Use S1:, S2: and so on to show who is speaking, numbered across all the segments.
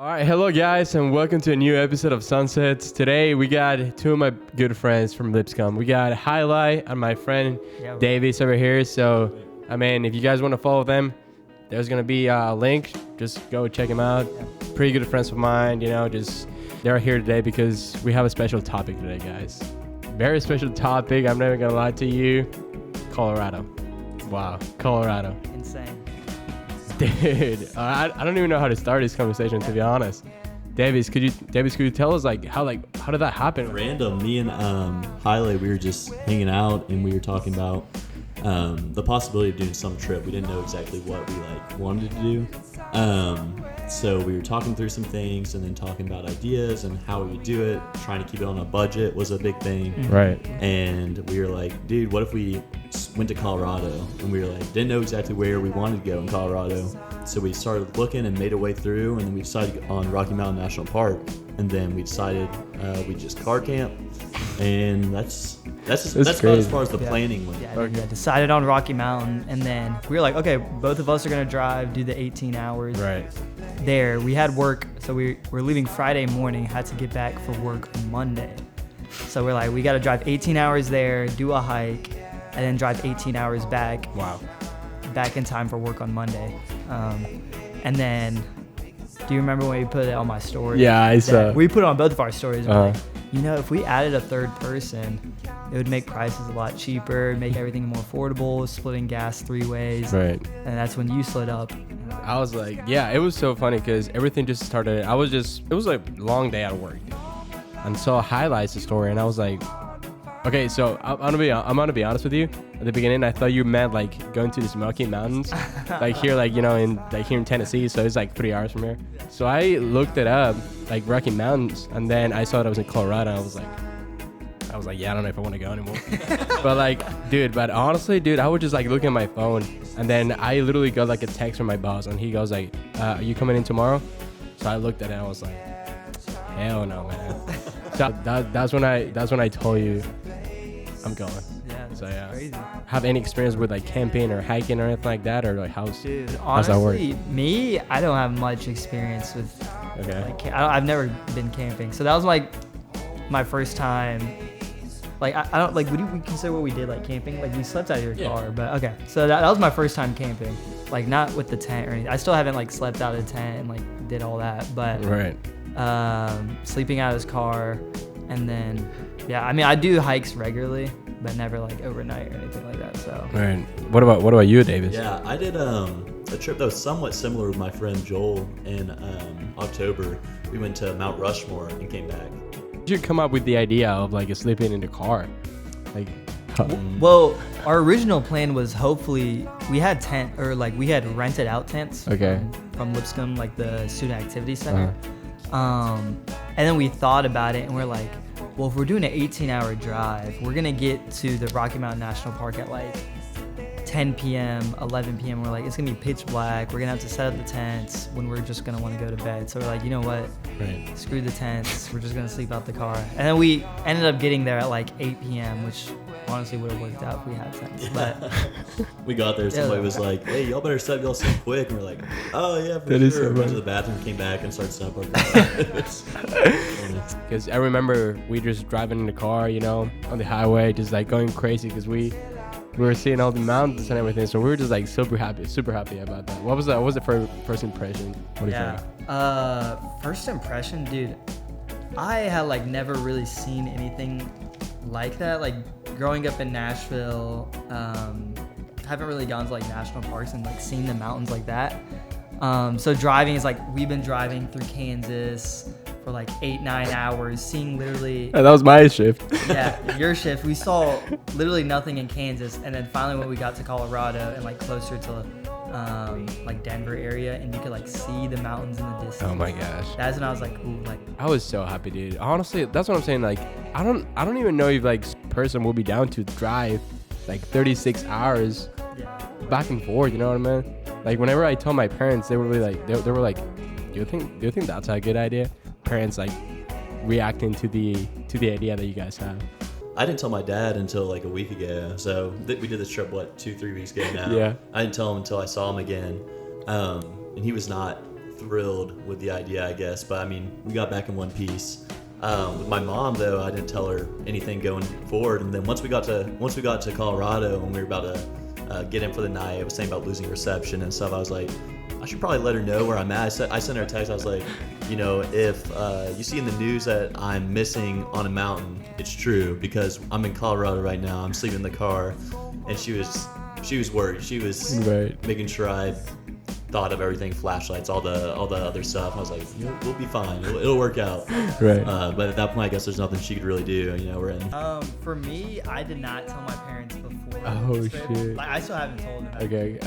S1: All right, hello guys, and welcome to a new episode of Zunsetz. Today we got two of my good friends from Lipscomb. We got Hailey and my friend Davies over here. So, I mean, if you guys want to follow them, there's gonna be a link. Just go check them out. Pretty good friends of mine. They're here today because we have a special topic today, guys. Very special topic. I'm never gonna lie to you. Colorado. Wow, Colorado.
S2: Insane.
S1: Dude, I don't even know how to start this conversation, to be honest. Davies, could you tell us how did that happen?
S3: Random. Me and Hailey, we were just hanging out and we were talking about the possibility of doing some trip. We didn't know exactly what we wanted to do. So we were talking through some things and then talking about ideas and how we would do it. Trying to keep it on a budget was a big thing.
S1: Right.
S3: And we were like, dude, what if we went to Colorado? And we were like, didn't know exactly where we wanted to go in Colorado. So we started looking and made our way through, and then we decided on Rocky Mountain National Park. And then we decided we'd just car camp. And that's about as far as the planning went.
S2: Yeah, decided on Rocky Mountain, and then we were like, okay, both of us are gonna drive, do the 18 hours.
S1: Right.
S2: There, we had work, so we're leaving Friday morning, had to get back for work on Monday. So we're like, we gotta drive 18 hours there, do a hike, and then drive 18 hours back.
S1: Wow.
S2: Back in time for work on Monday. And then, do you remember when we put it on my story?
S1: Yeah, I saw.
S2: We put it on both of our stories. If we added a third person, it would make prices a lot cheaper, make everything more affordable, splitting gas 3 ways.
S1: Right.
S2: And that's when you slid up.
S1: I was like, yeah, it was so funny because everything just started. It was like a long day at work. And so I highlights the story, and I was like, okay, so I'm gonna be honest with you. At the beginning, I thought you meant going to the Smoky Mountains, here in Tennessee. So it's 3 hours from here. So I looked it up, Rocky Mountains, and then I saw it was in Colorado. I was like, yeah, I don't know if I want to go anymore. but honestly, dude, I would just looking at my phone, and then I literally got a text from my boss, and he goes are you coming in tomorrow? So I looked at it, and I was like, hell no, man. So that's when I told you I'm going.
S2: Yeah,
S1: so yeah.
S2: Crazy.
S1: Have any experience with camping or hiking or anything like that, or how's
S2: Dude,
S1: how's that work?
S2: honestly, me, I don't have much experience with
S1: Okay.
S2: I've never been camping, so that was my first time. I don't would we consider what we did camping? We slept out of your car, but okay. So that was my first time camping, not with the tent or anything. I still haven't slept out of the tent and did all that, but
S1: Right.
S2: Sleeping out of his car, and then I do hikes regularly, but never overnight or anything like that. So
S1: Right. What about you, Davis?
S3: Yeah, I did a trip that was somewhat similar with my friend Joel in October. We went to Mount Rushmore and came back.
S1: Did you come up with the idea of sleeping in the car?
S2: Well, our original plan was hopefully we had we had rented out tents.
S1: Okay.
S2: From Lipscomb, the student activity center. And then we thought about it, and we're like, well, if we're doing an 18-hour drive, we're gonna get to the Rocky Mountain National Park at 10 p.m., 11 p.m. We're it's gonna be pitch black. We're gonna have to set up the tents when we're just gonna want to go to bed. So we're like, you know what?
S1: Right.
S2: Screw the tents. We're just gonna sleep out the car. And then we ended up getting there at 8 p.m., which honestly would have worked out if we had tents. But
S3: we got there, somebody was like, hey, y'all better set y'all stuff quick. And we're like, oh yeah, for
S1: that
S3: sure. Went to the bathroom, came back, and started setting up our car.
S1: Because I remember we just driving in the car, on the highway, just going crazy because we were seeing all the mountains and everything. So we were just super happy about that. What was the first impression? What do you think?
S2: First impression, dude, I had never really seen anything like that. Growing up in Nashville, haven't really gone to national parks and seen the mountains like that. So driving is we've been driving through Kansas for 8-9 hours, seeing literally.
S1: That was my shift.
S2: Yeah, your shift. We saw literally nothing in Kansas, and then finally when we got to Colorado and closer to Denver area, and you could see the mountains in the distance.
S1: Oh my gosh.
S2: That's when I was ooh,
S1: I was so happy, dude. Honestly, that's what I'm saying. I don't even know if person will be down to drive 36 hours back and forth. You know what I mean? Whenever I told my parents, they were really they were like, do you think that's a good idea? Parents reacting to the idea that you guys have.
S3: I didn't tell my dad until a week ago. So we did this trip 2-3 weeks ago now.
S1: Yeah.
S3: I didn't tell him until I saw him again, and he was not thrilled with the idea, I guess. But I mean, we got back in one piece. With my mom, though, I didn't tell her anything going forward. And then once we got to Colorado and we were about to get in for the night, I was saying about losing reception and stuff. I was like, I should probably let her know where I'm at. I sent her a text. I was like, you know, if you see in the news that I'm missing on a mountain, it's true, because I'm in Colorado right now. I'm sleeping in the car. And she was worried. She was making sure I thought of everything, flashlights, all the other stuff. I was like, you know, we'll be fine. It'll work out.
S1: Right.
S3: But at that point, I guess there's nothing she could really do. You know, we're in.
S2: For me, I did not tell my parents before.
S1: Oh shit.
S2: Like, I still haven't told them.
S1: Okay.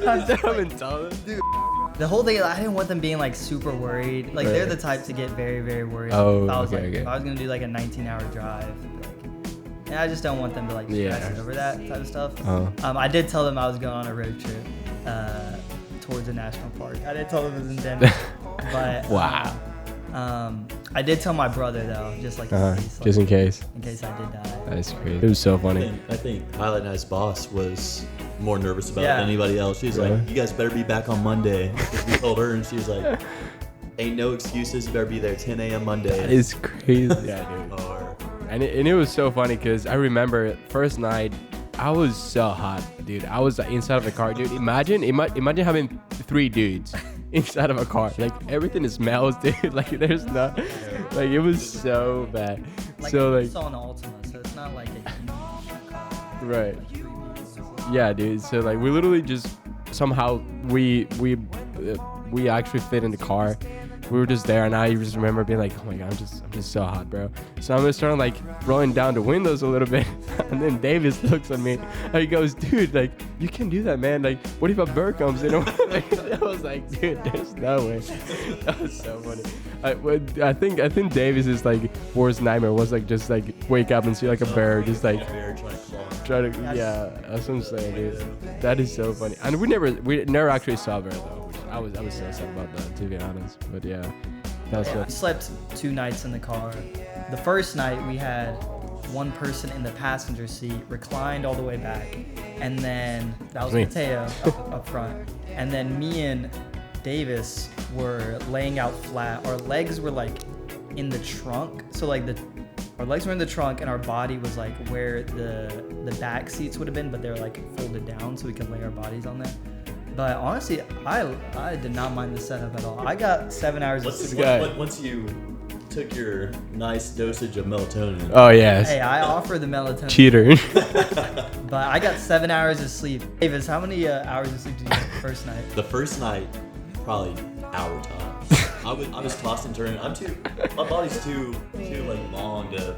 S1: I still haven't told them.
S2: Dude, the whole thing, I didn't want them being like super worried. Like they're the type to get very, very worried.
S1: Oh,
S2: if I was
S1: okay.
S2: if I was gonna do like a 19-hour drive, and I just don't want them to like stress over that type of stuff. I did tell them I was going on a road trip towards a national park. I didn't tell them it was in Denver. But
S1: wow.
S2: I did tell my brother though, just like
S1: just in case.
S2: In case I did die.
S1: That's crazy. It was so funny.
S3: I think Highlight Night's boss was more nervous about it than anybody else. She was like, you guys better be back on Monday. We told her, and she was like, ain't no excuses. You better be there 10 a.m. Monday.
S1: That is crazy. Yeah, dude. And it was so funny because I remember first night, I was so hot, dude. I was inside of the car, dude. Imagine having 3 dudes inside of a car. Like everything smells, dude. Like there's not, like it was so bad.
S2: Like,
S1: so like,
S2: it's on Altima, so it's not like a huge car.
S1: Right. Yeah, dude. So like we literally just somehow we actually fit in the car. We were just there, and I just remember being like, "Oh my god, I'm just so hot, bro." So I'm just starting like rolling down the windows a little bit, and then Davis looks at me, and he goes, "Dude, like you can do that, man. Like, what if a bird comes in?" I was like, "Dude, there's no way." That was so funny. I think Davis's like worst nightmare was like just like wake up and see like a bear, just like try to that's what I'm saying, dude. That is so funny. And we never actually saw a bear though. I was so sad about that, to be honest. But yeah, that was
S2: I slept 2 nights in the car. The first night we had one person in the passenger seat, reclined all the way back, and then that was Mateo up front, and then me and Davis were laying out flat. Our legs were like in the trunk, so like our legs were in the trunk, and our body was like where the back seats would have been, but they were like folded down so we could lay our bodies on there. But honestly, I did not mind the setup at all. I got 7 hours of sleep.
S3: Once you took your nice dosage of melatonin.
S1: Oh yes.
S2: Hey, I offer the melatonin.
S1: Cheater.
S2: But I got 7 hours of sleep. Davis, how many hours of sleep did you get the first night?
S3: The first night, probably hour time. I was tossed and turning. My body's too like long to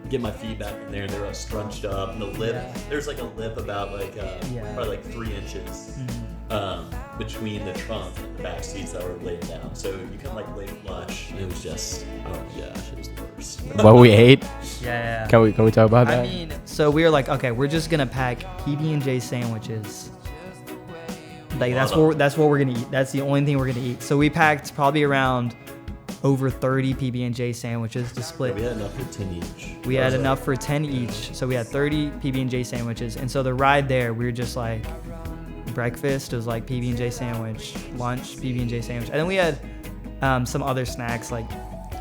S3: get my feet back in there. They were scrunched up, and the lip. There's like a lip about like probably like 3 inches. Between the trunk and the back seats that were laid down, so you couldn't like lay flush. It was just, oh my gosh, it was the worst.
S1: What we ate?
S2: Yeah.
S1: Can we talk about that?
S2: I mean, so we were like, okay, we're just gonna pack PB&J sandwiches. Like that's what we're gonna eat. That's the only thing we're gonna eat. So we packed probably around over 30 PB&J sandwiches to split.
S3: Yeah, we had enough for 10 each.
S2: We had enough for 10 each, so we had 30 PB&J sandwiches. And so the ride there, we were just like. Breakfast, it was like PB&J sandwich. Lunch, PB&J sandwich. And then we had some other snacks like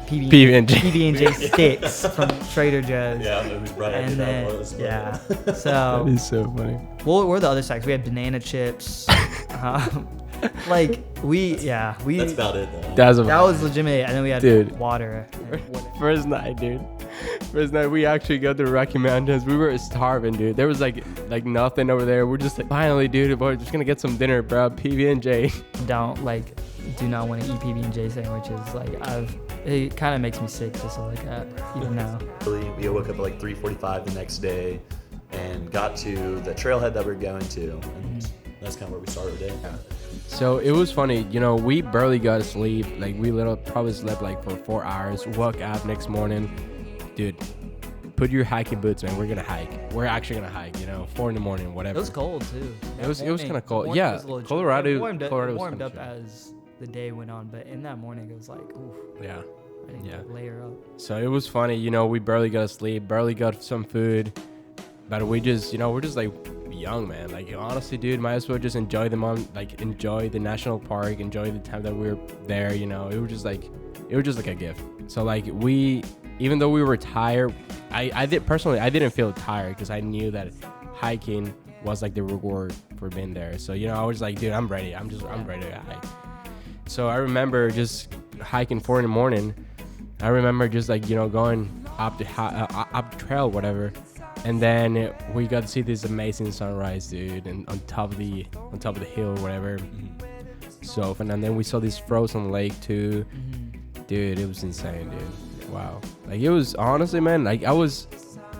S2: PB&J sticks from Trader Joe's.
S3: Yeah, it was bright.
S2: And then, so
S1: that is so funny.
S2: What were the other snacks? We had banana chips. That's about it though. That was legitimate. And then we had water.
S1: First night, dude. First night we actually got to the Rocky Mountains. We were starving, dude. There was like nothing over there. We're just like, finally, dude, we're just gonna get some dinner, bro. PB&J.
S2: Do not want to eat PB&J sandwiches. It kind of makes me sick just to look at, even now.
S3: We woke up at like 3:45 the next day and got to the trailhead that we were going to, and that's kind of where we started the day. Yeah.
S1: So it was funny, we barely got to sleep. Like we probably slept like for 4 hours. Woke up next morning. Dude, put your hiking boots, man. We're gonna hike. We're actually gonna hike. 4 in the morning, whatever.
S2: It was cold too.
S1: It was kind of cold. Yeah, Colorado.
S2: It warmed up as the day went on, but in that morning it was like, oof.
S1: Yeah.
S2: I didn't layer up.
S1: So it was funny. We barely got to sleep, barely got some food, but we just, we're just like young, man. Like honestly, dude, might as well just enjoy enjoy the national park, enjoy the time that we were there. You know, it was just like a gift. So like even though we were tired, I didn't feel tired because I knew that hiking was like the reward for being there. So you know, I was like, dude, I'm ready. I'm ready to hike. So I remember just hiking 4 a.m. I remember just like, you know, going up the trail, whatever, and then we got to see this amazing sunrise, dude, and on top of the hill, whatever. So and then we saw this frozen lake too. Dude, it was insane, dude. Wow. Like it was honestly, man, like I was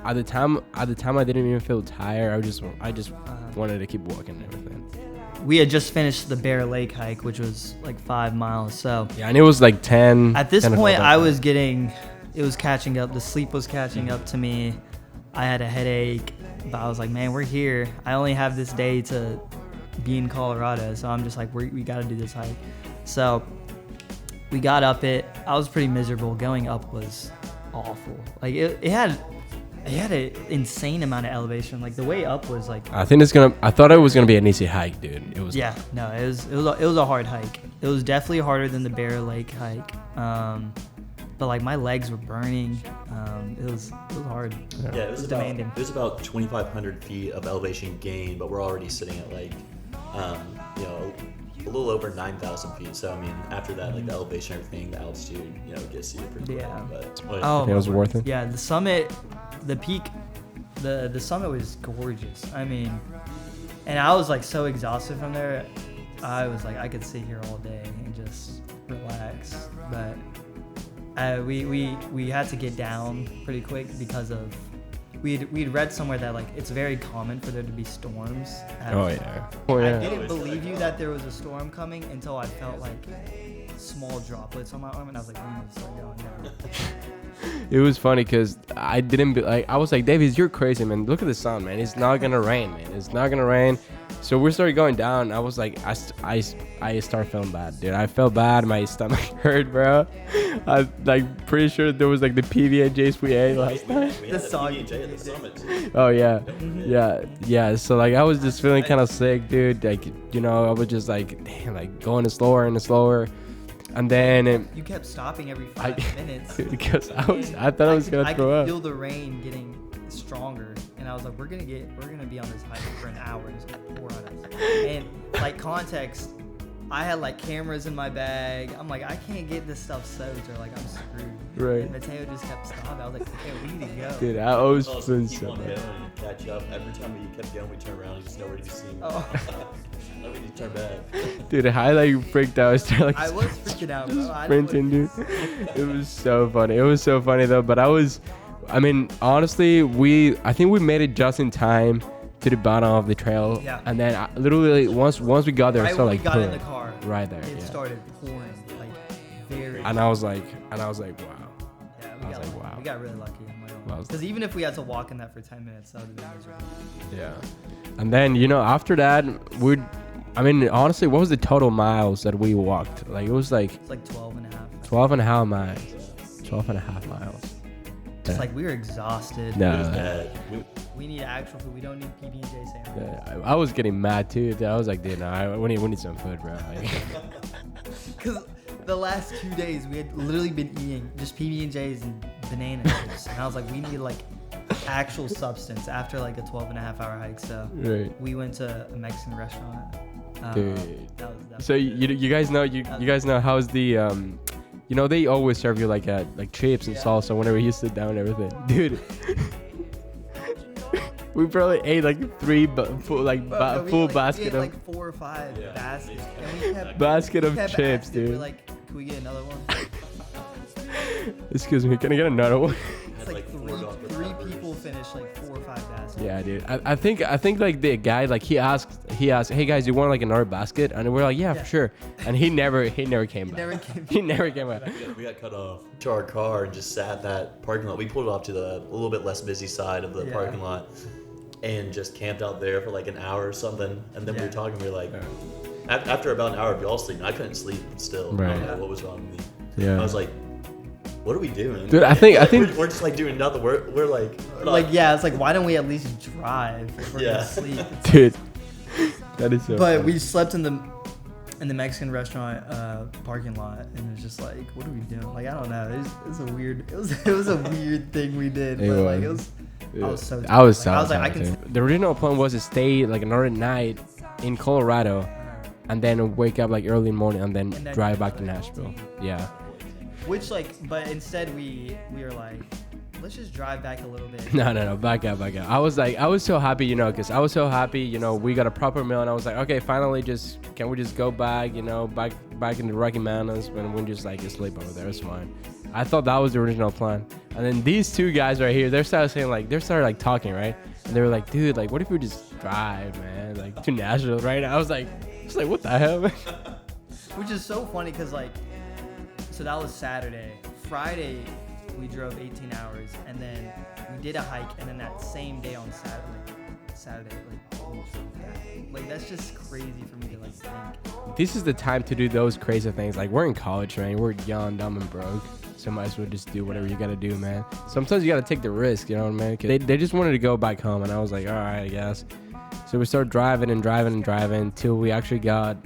S1: at the time I didn't even feel tired. I just wanted to keep walking and everything.
S2: We had just finished the Bear Lake hike, which was like 5 miles. So
S1: yeah, and it was like 10.
S2: At this point, it was catching up. The sleep was catching up to me. I had a headache, but I was like, man, we're here. I only have this day to be in Colorado. So I'm just like, we got to do this hike. So we got up it. I was pretty miserable. Going up was awful. Like it had an insane amount of elevation. Like the way up was like.
S1: I thought it was gonna be an easy hike, dude. It was.
S2: Yeah, no, it was a hard hike. It was definitely harder than the Bear Lake hike. But like my legs were burning. It was hard.
S3: Yeah, it was
S2: demanding.
S3: It was about 2,500 feet of elevation gain, but we're already sitting at like, you know, a little over 9,000 feet. So I mean, after that, like the elevation, everything, the altitude, you know, gets you pretty quick. But
S1: it was worth it.
S2: Yeah, the summit, the peak, the summit was gorgeous. I mean, and I was like so exhausted from there. I was like, I could sit here all day and just relax. But we had to get down pretty quick because of we'd read somewhere that like it's very common for there to be storms.
S1: Oh yeah.
S2: I didn't believe you that there was a storm coming until I felt like small droplets on my arm, and I was like, we need to start going now.
S1: It was funny because I was like, Davies, you're crazy, man. Look at the sun, man. It's not gonna rain, man. It's not gonna rain. So we started going down. I was like, I started feeling bad, dude. I felt bad. My stomach hurt, bro. I like pretty sure there was like the PB&Js we ate last night.
S3: We had the PB&J at the summit too.
S1: Oh yeah, yeah. So like I was just feeling kind of sick, dude. Like you know, I was just like, damn, like going slower and slower. And then
S2: you kept stopping every 5 minutes.
S1: Because I thought I was gonna throw up.
S2: I could feel the rain getting stronger, and I was like, we're gonna be on this hike for an hour, and it's gonna pour on us. And like context, I had like cameras in my bag. I'm like, I can't get this stuff soaked, or like I'm screwed.
S1: Right.
S2: And Mateo just kept stopping. I was like, okay, we need to go.
S1: Dude, I always been
S3: keep
S1: so
S3: on
S1: bad.
S3: going and catch up. Every time we kept going, we turned around and just nowhere to be seen.
S2: Oh.
S3: Nobody to turn back.
S1: Dude, I like freaked out.
S2: I was freaking out, bro.
S1: Sprinting, dude. It was so funny. It was so funny though. But I mean, honestly, I think we made it just in time to the bottom of the trail.
S2: Yeah.
S1: And then literally once we got there, it started like
S2: got in the car.
S1: Right there.
S2: It started pouring like very.
S1: And I was like, wow.
S2: Yeah, we got really lucky. Because even if we had to walk in that for 10 minutes, that would have been miserable.
S1: Yeah. And then, you know, after that, honestly, what was the total miles that we walked? Like, it was like...
S2: It's like 12 and a half.
S1: 12 and a half miles. 12 and a half miles.
S2: It's like we were exhausted.
S1: No.
S2: We need actual food. We don't need PB&J sandwiches.
S1: Yeah, I was getting mad, too. I was like, dude, no, we need some food, bro.
S2: Because the last 2 days, we had literally been eating just PB&Js and banana chips. And I was like, we need like actual substance after like a 12 and a half hour hike. So we went to a Mexican restaurant.
S1: Dude.
S2: That was
S1: so you guys know how's the you know, they always serve you like chips and salsa whenever you sit down and everything, dude. We probably ate like full basket
S2: of like 4 or 5 baskets. And we kept
S1: chips, dude.
S2: We're like, can we get another one?
S1: Excuse me, can I get another one?
S2: It's like three people finished like 4 or 5 baskets.
S1: Yeah, dude. I think like the guy, like he asked, hey guys, you want like another basket? And we're like, yeah, for sure. And he never came back. He never came back.
S3: We got cut off to our car and just sat in that parking lot. We pulled it off to the a little bit less busy side of the parking lot and just camped out there for like an hour or something. And then we were talking, we were like, after about an hour of y'all sleeping, I couldn't sleep still.
S1: Right.
S3: I don't know what was wrong with me.
S1: Yeah.
S3: I was like, what are we doing?
S1: Dude, I think
S3: we're just like doing nothing. We're like
S2: yeah, it's like, why don't we at least drive if we're gonna sleep?
S1: Dude, that is so
S2: But
S1: funny.
S2: we slept in the Mexican restaurant parking lot, and it was just like, what are we doing? Like, I don't know. It was a weird. It was a weird thing we did.
S1: It
S2: But
S1: was.
S2: like, it was.
S1: Yeah.
S2: I was so.
S1: I was
S2: tired.
S1: so
S2: I
S1: tired,
S2: can.
S1: too. The original plan was to stay like another night in Colorado, and then wake up like early in the morning, and then drive back to Nashville. Yeah.
S2: Which but instead we were like, let's just drive back a little bit.
S1: No, back up. I was so happy, because I was so happy, we got a proper meal, and I was like, okay, finally, can we just go back, back in the Rocky Mountains, when we just like sleep over there, it's fine. I thought that was the original plan, and then these two guys right here, they started talking, right, and they were like, dude, like, what if we just drive, man, like to Nashville, right? I was like, what the hell?
S2: Which is so funny because so that was Saturday. Friday, we drove 18 hours, and then we did a hike, and then that same day on Saturday, we drove back. Like, that's just crazy for me to think.
S1: This is the time to do those crazy things. Like, we're in college, man. We're young, dumb, and broke. So might as well just do whatever you gotta do, man. Sometimes you gotta take the risk, you know what I mean? 'Cause they just wanted to go back home, and I was like, all right, I guess. So we started driving till we actually got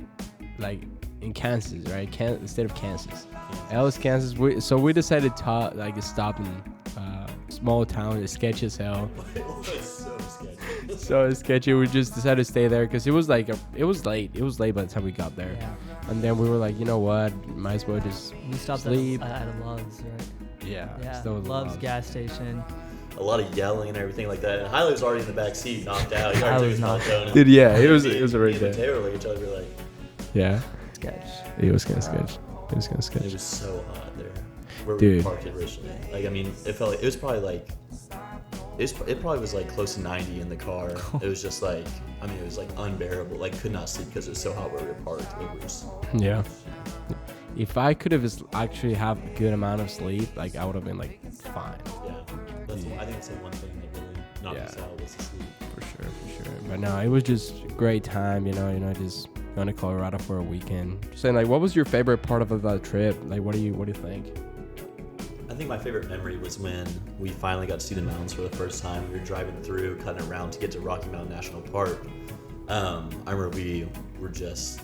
S1: like in Kansas, right? The state of Kansas. Ellis, Kansas. We decided to stop in small town. It's sketchy as hell.
S3: It was so sketchy.
S1: So sketchy. We just decided to stay there because it was late. It was late by the time we got there.
S2: Yeah.
S1: And then we were like, you know what? Might as well just
S2: We stopped
S1: sleep.
S2: at a Love's, right?
S1: Yeah.
S2: Love's gas station.
S3: A lot of yelling and everything like that. And Hailey was already in the back seat, knocked out. He
S2: I
S3: already
S2: was
S3: took
S2: knocked
S3: his melatonin.
S1: Dude, yeah, it was
S3: Me
S1: a really
S3: and
S1: bad.
S3: Taylor looked at each other, we were like,
S1: Yeah.
S2: Sketch.
S1: It was kind of sketch.
S3: it was so hot there. Where we
S1: Dude.
S3: parked originally. Like, I mean, it felt like it was probably like it probably was like close to 90 in the car. It was just like, I mean, it was like unbearable. Like, could not sleep because it was so hot where we were parked. It was.
S1: Yeah. If I could have actually have a good amount of sleep, like I would have been like fine.
S3: Yeah. I think that's the one thing that really knocked us out was the sleep.
S1: For sure. But no, it was just a great time, just going to Colorado for a weekend. Just saying, like, what was your favorite part of the trip? Like, what do you think?
S3: I think my favorite memory was when we finally got to see the mountains for the first time. We were driving through, cutting around to get to Rocky Mountain National Park. I remember we were just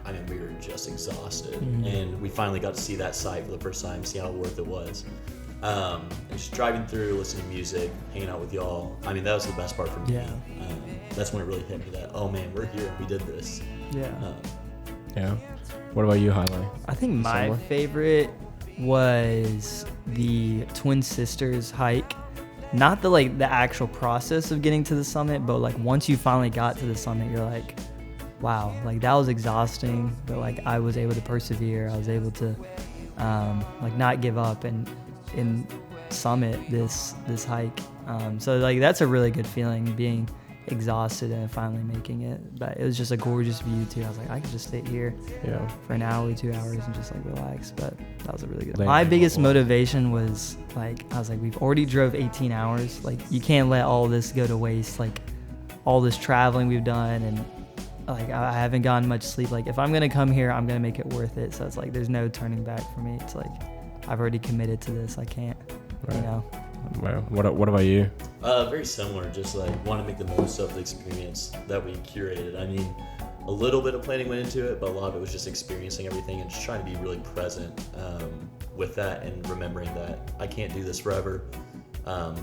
S3: exhausted.
S2: Mm-hmm.
S3: And we finally got to see that site for the first time, see how worth it was. And just driving through, listening to music, hanging out with y'all. I mean, that was the best part for me.
S2: Yeah.
S3: That's when it really hit me that, oh man, we're here. We did this.
S2: Yeah.
S1: Yeah. What about you, Hailey?
S2: I think my
S1: Somewhere?
S2: favorite was the Twin Sisters hike. Not the actual process of getting to the summit, but like once you finally got to the summit, you're like, wow, like that was exhausting, but like I was able to persevere. I was able to not give up and summit this hike. So like that's a really good feeling, being exhausted and finally making it. But it was just a gorgeous view too. I was like, I could just sit here for an hour, 2 hours and just like relax. But that was a really good. My biggest motivation was like, I was like, we've already drove 18 hours. Like you can't let all this go to waste. Like all this traveling we've done, and like I haven't gotten much sleep. Like if I'm gonna come here, I'm gonna make it worth it. So it's like there's no turning back for me. It's like I've already committed to this. I can't,
S1: Well, what about you?
S3: Very similar. Just like want to make the most of the experience that we curated. I mean, a little bit of planning went into it, but a lot of it was just experiencing everything and just trying to be really present with that, and remembering that I can't do this forever.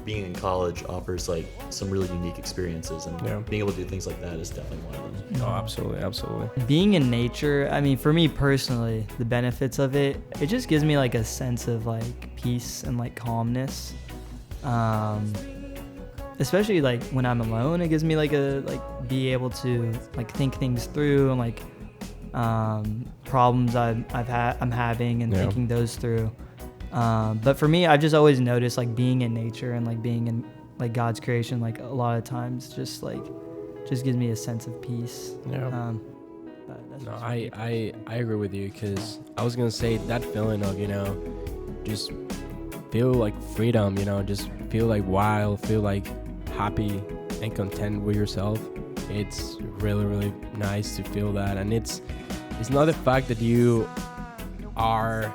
S3: Being in college offers like some really unique experiences, and being able to do things like that is definitely one of them.
S1: Oh, absolutely.
S2: Being in nature, I mean, for me personally, the benefits of it just gives me like a sense of like peace and like calmness. Especially like when I'm alone, it gives me like be able to like think things through and like problems I'm having and thinking those through. But for me, I've just always noticed like being in nature and like being in like God's creation, like a lot of times just gives me a sense of peace.
S1: Yeah.
S2: But that's
S1: No, I agree with you, because I was gonna say that feeling of just feel like freedom, just feel like wild, feel like happy and content with yourself. It's really, really nice to feel that, and it's not the fact that you are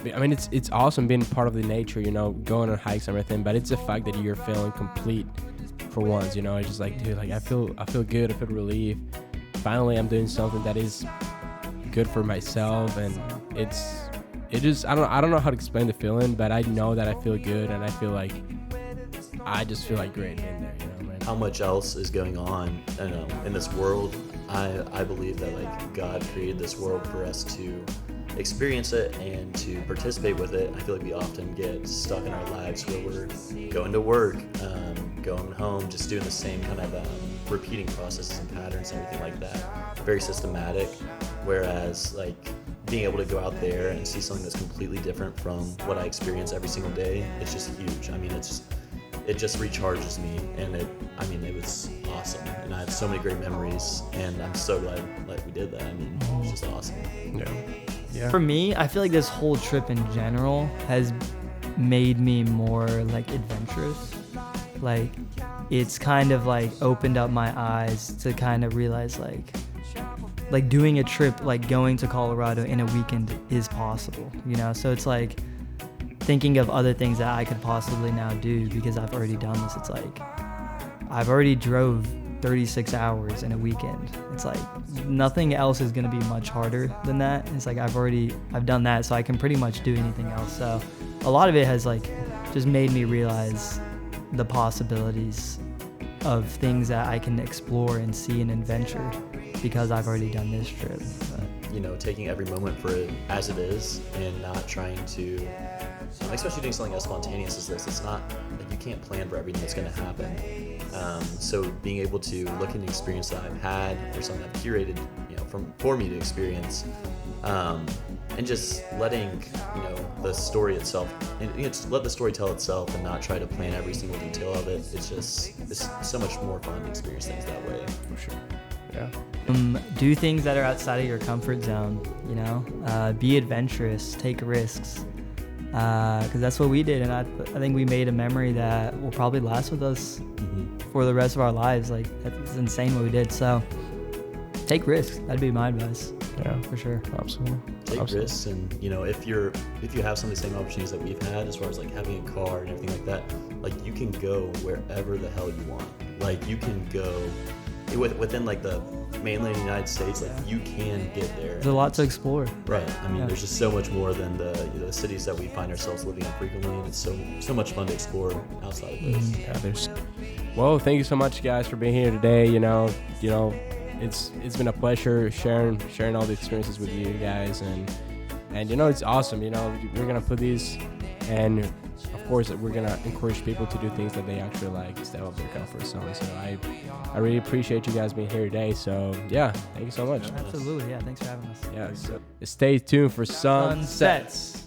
S1: I mean, it's awesome being part of the nature, you know, going on hikes and everything, but it's the fact that you're feeling complete for once, you know. It's just like, dude, like I feel good, I feel relief. Finally, I'm doing something that is good for myself, and it just I don't know how to explain the feeling, but I know that I feel good, and I just feel like great being there, you know, man.
S3: How much else is going on, I don't know, in this world? I believe that like God created this world for us to experience it and to participate with it. I feel like we often get stuck in our lives where we're going to work, going home, just doing the same kind of repeating processes and patterns and everything like that. Very systematic. Whereas like being able to go out there and see something that's completely different from what I experience every single day, it's just huge. I mean, it just recharges me, and it was awesome, and I have so many great memories, and I'm so glad like we did that. I mean, it's just awesome.
S1: Yeah.
S2: For me, I feel like this whole trip in general has made me more like adventurous. Like it's kind of like opened up my eyes to kind of realize like doing a trip, like going to Colorado in a weekend is possible, you know? So it's like thinking of other things that I could possibly now do because I've already done this. It's like I've already drove 36 hours in a weekend. It's like nothing else is going to be much harder than that. It's like I've done that, so I can pretty much do anything else. So a lot of it has like just made me realize the possibilities of things that I can explore and see and adventure because I've already done this trip. But,
S3: you know, taking every moment for it as it is and not trying to, especially doing something as spontaneous as this, it's not like you can't plan for everything that's going to happen. So being able to look at an experience that I've had or something I've curated, you know, for me to experience, and just letting, you know, the story itself, and just let the story tell itself and not try to plan every single detail of it. It's so much more fun to experience things that way.
S1: For sure. Yeah.
S2: do things that are outside of your comfort zone, you know, be adventurous, take risks, because that's what we did, and I think we made a memory that will probably last with us for the rest of our lives. Like, that's insane what we did. So take risks. That'd be my advice.
S1: Yeah,
S2: for sure.
S1: Absolutely.
S3: Take risks, and you know, if you have some of the same opportunities that we've had, as far as like having a car and everything like that, like you can go wherever the hell you want. Like you can go within like the mainland United States, like you can get there.
S2: There's a lot to explore.
S3: Right. I mean, there's just so much more than the cities that we find ourselves living in frequently, and it's so much fun to explore outside of this.
S1: Yeah, well, thank you so much, guys, for being here today. You know, it's been a pleasure sharing all the experiences with you guys, and you know, it's awesome. You know, we're gonna put these, and of course, we're gonna encourage people to do things that they actually like, step up their comfort zone. So I really appreciate you guys being here today. So yeah, thank you so much.
S2: Absolutely, yeah. Thanks for having us.
S1: Yeah, so stay tuned for Sunsets.